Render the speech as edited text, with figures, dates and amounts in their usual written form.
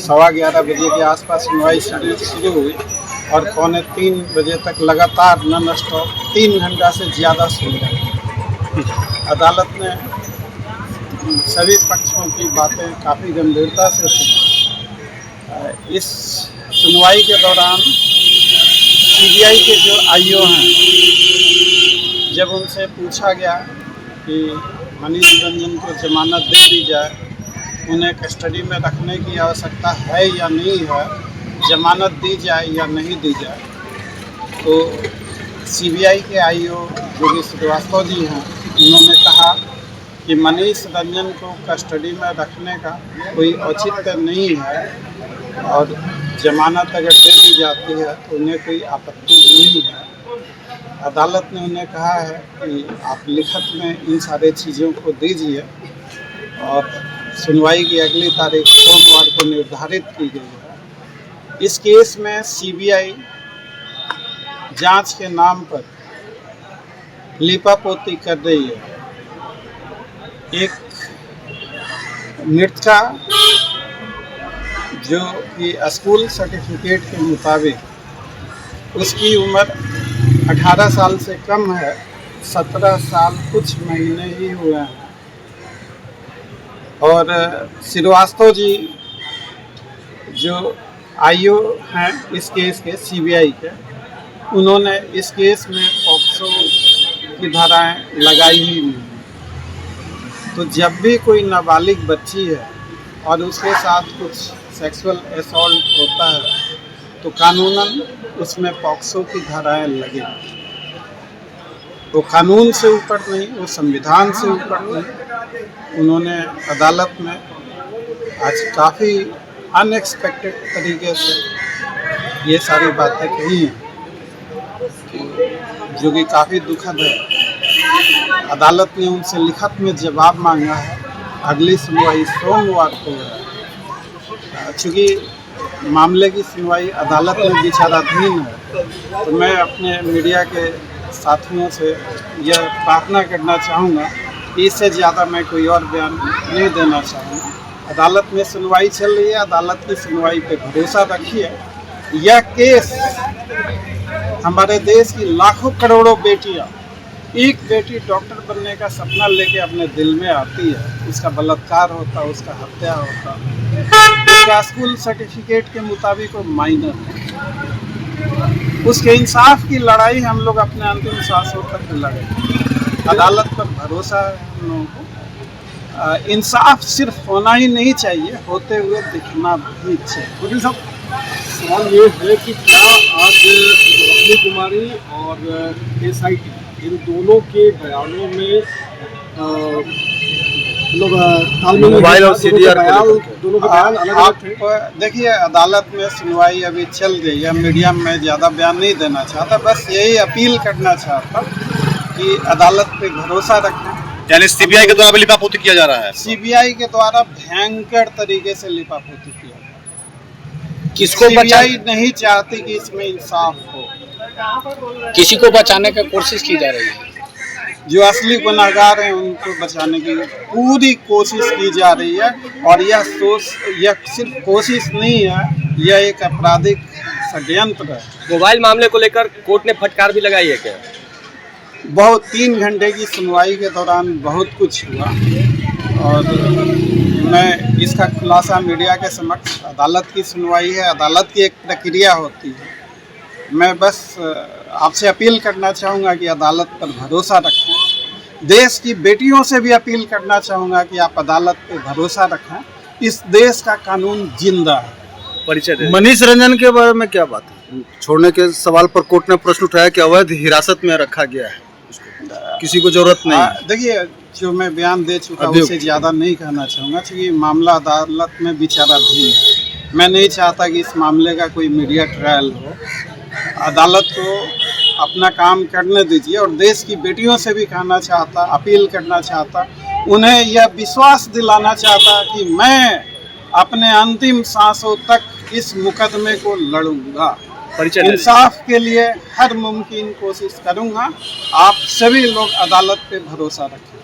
11:15 बजे के आसपास सुनवाई शुरू हुई और 2:45 बजे तक लगातार नॉन स्टॉप 3 घंटा से ज़्यादा सुनी। अदालत ने सभी पक्षों की बातें काफ़ी गंभीरता से सुनी। इस सुनवाई के दौरान सीबीआई के जो आईओ हैं, जब उनसे पूछा गया कि मनीष रंजन को जमानत दे दी जाए, उन्हें कस्टडी में रखने की आवश्यकता है या नहीं है, जमानत दी जाए या नहीं दी जाए, तो सीबीआई के आईओ योगी श्रीवास्तव जी हैं, उन्होंने कहा कि मनीष रंजन को कस्टडी में रखने का कोई औचित्य नहीं है और जमानत अगर दे दी जाती है तो उन्हें कोई आपत्ति नहीं है। अदालत ने उन्हें कहा है कि आप लिखत में इन सारे चीज़ों को दीजिए और सुनवाई की अगली तारीख सोमवार को निर्धारित की गई है। इस केस में सीबीआई जांच के नाम पर लीपापोती कर रही है। एक मृतका जो कि स्कूल सर्टिफिकेट के मुताबिक उसकी उम्र 18 साल से कम है, 17 साल कुछ महीने ही हुए हैं। और श्रीवास्तव जी जो आईओ हैं इस केस के सीबीआई के, उन्होंने इस केस में पॉक्सो की धाराएं लगाई ही नहीं। तो जब भी कोई नाबालिग बच्ची है और उसके साथ कुछ सेक्सुअल असॉल्ट होता है तो कानूनन उसमें पॉक्सो की धाराएं लगेंगी। वो कानून से ऊपर नहीं, वो संविधान से ऊपर नहीं। उन्होंने अदालत में आज काफ़ी अनएक्सपेक्टेड तरीके से ये सारी बातें कही हैं, जो कि काफ़ी दुखद है। अदालत ने उनसे लिखत में जवाब मांगा है। अगली सुनवाई सोमवार को है। चूँकि मामले की सुनवाई अदालत में विचाराधीन है, तो मैं अपने मीडिया के साथियों से यह प्रार्थना करना चाहूँगा कि इससे ज़्यादा मैं कोई और बयान नहीं देना चाहूँगा। अदालत में सुनवाई चल रही है, अदालत की सुनवाई पे भरोसा रखिए। यह केस हमारे देश की लाखों करोड़ों बेटियाँ, एक बेटी डॉक्टर बनने का सपना लेके अपने दिल में आती है, उसका बलात्कार होता, उसका हत्या होता, उसका स्कूल सर्टिफिकेट के मुताबिक वो माइनर है। उसके इंसाफ की लड़ाई हम लोग अपने अंतिम सांसों तक लड़े। अदालत पर भरोसा है हम लोगों को। इंसाफ सिर्फ होना ही नहीं चाहिए, होते हुए दिखना भी चाहिए। वकील साहब, सवाल ये है कि क्या आज रश्मि कुमारी और एसआईटी इन दोनों के बयानों में मोबाइल और सीडीआर दोनों के बयान अलग थे? देखिए, अदालत में सुनवाई अभी चल रही है। मीडिया में ज़्यादा बयान नहीं देना चाहता, बस यही अपील करना चाहता कि अदालत पे भरोसा रखें। यानी सीबीआई के द्वारा लिपापोती किया जा रहा है? सीबीआई के द्वारा भयंकर तरीके से लिपापोती किया जा रहा है। किसको सीबीआई नहीं चाहती कि इसमें इंसाफ हो। किसी को बचाने की कोशिश की जा रही है। जो असली गुनहगार हैं उनको बचाने की पूरी कोशिश की जा रही है। और यह सिर्फ कोशिश नहीं है, यह एक आपराधिक षड्यंत्र है। मोबाइल मामले को लेकर कोर्ट ने फटकार भी लगाई है क्या? बहुत 3 घंटे की सुनवाई के दौरान बहुत कुछ हुआ और मैं इसका खुलासा मीडिया के समक्ष, अदालत की सुनवाई है, अदालत की एक प्रक्रिया होती है। मैं बस आपसे अपील करना चाहूँगा कि अदालत पर भरोसा रखें। देश की बेटियों से भी अपील करना चाहूँगा कि आप अदालत पर भरोसा रखें। इस देश का कानून जिंदा है। परिचय मनीष रंजन के बारे में क्या बात है? छोड़ने के सवाल पर कोर्ट ने प्रश्न उठाया कि अवैध हिरासत में रखा गया है, किसी को जरूरत नहीं। देखिए, जो मैं बयान दे चुका उससे ज़्यादा नहीं कहना चाहूँगा, क्योंकि मामला अदालत में विचाराधीन है। मैं नहीं चाहता कि इस मामले का कोई मीडिया ट्रायल हो। अदालत को अपना काम करने दीजिए। और देश की बेटियों से भी कहना चाहता, अपील करना चाहता, उन्हें यह विश्वास दिलाना चाहता कि मैं अपने अंतिम सांसों तक इस मुकदमे को लड़ूंगा। इंसाफ के लिए हर मुमकिन कोशिश करूंगा। आप सभी लोग अदालत पे भरोसा रखें।